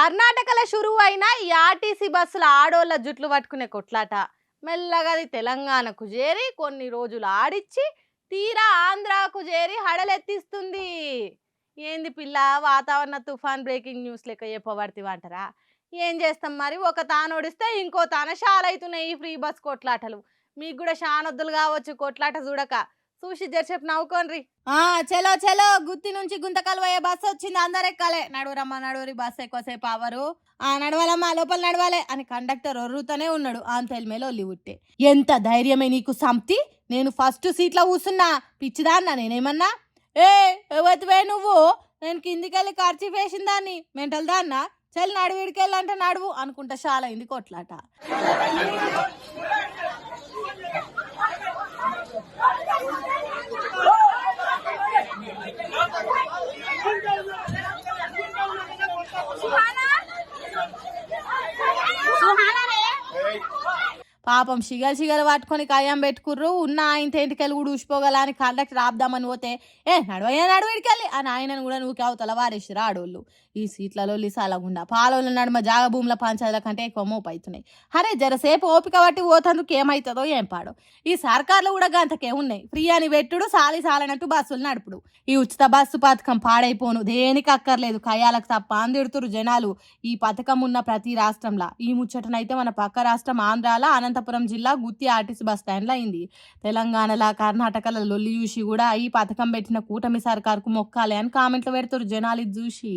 కర్ణాటకలో షురువు అయిన ఈ ఆర్టీసీ బస్సుల ఆడోళ్ళ జుట్లు పట్టుకునే కొట్లాట మెల్లగా అది తెలంగాణకు చేరి కొన్ని రోజులు ఆడిచ్చి తీరా ఆంధ్రాకు చేరి హడలెత్తిస్తుంది. ఏంది పిల్ల వాతావరణ తుఫాన్ బ్రేకింగ్ న్యూస్ లెక్క చెప్పబడితివంటారా? ఏం చేస్తాం మరి, ఒక తానోడిస్తే ఇంకో తాన షాలైతున్నాయి ఈ ఫ్రీ బస్ కొట్లాటలు. మీకు కూడా షానొద్దులు కావచ్చు కొట్లాట చూడక. చూసి జరసేపు నవ్వుకోండి. చలో చలో, గుత్తి నుంచి గుంతకల్ పోయే బస్సు వచ్చింది, అందరు ఎక్కాలే. నడువురమ్మ నడువురి, బస్సు ఎక్కువసేపు అవరు. నడవాలమ్మా, లోపల నడవాలే అని కండక్టర్ ఒర్రుతూనే ఉన్నాడు. ఆంతెల్మేలో ఒల్లి ఉట్టే. ఎంత ధైర్యమే నీకు సంప్తి, నేను ఫస్ట్ సీట్లో కూసున్నా, పిచ్చిదాన్నా నేనేమన్నా? ఎవతివే నువ్వు? నేను కిందికెళ్ళి ఖర్చు వేసిన దాన్ని, మెంటల్ దాన్నా? చల్ నడువిడికెళ్ళంటే నడువు అనుకుంటా షాలైంది కొట్లాట. పాపం షిగలు పట్టుకొని కయ్యం పెట్టుకుర్రు. ఉన్న ఆయన తేంటికెళ్ళి కూడా ఊసిపోగల అని కండక్టర్ ఆపుదామని పోతే నడువయ్యా నడువిడికెళ్ళి అని ఆయనను కూడా నువ్వు అవతల వారేసిరు ఆడోళ్ళు. ఈ సీట్లలో లిసాలగుండా పాలోళ్ళ నడుమ జాగ భూముల పంచాయతీల కంటే ఎక్కువ మోపవుతున్నాయి. అరే జరసేపు ఓపిక పట్టి పోతందుకు ఏమవుతుందో ఏం పాడో. ఈ సర్కార్లు కూడా గంతకే ఉన్నాయి. ఫ్రీ అని పెట్టుడు, సాలి సాలనట్టు బస్సులు నడుపుడు. ఈ ఉచిత బస్సు పథకం పాడైపోను, దేనికి అక్కర్లేదు, కయ్యాలకు తప్ప అందిడుతురు జనాలు. ఈ పథకం ఉన్న ప్రతి రాష్ట్రంలో ఈ ముచ్చటనైతే మన పక్క రాష్ట్రం ఆంధ్రాలో అనంతపురం జిల్లా గుత్తి ఆర్టీసీ బస్ స్టాండ్లో అయింది. తెలంగాణలో కర్ణాటకలో లొల్లి చూసి కూడా ఈ పథకం పెట్టిన కూటమి సర్కార్కు మొక్కాలి అని కామెంట్లు పెడుతురు జనాలు ఇది చూసి.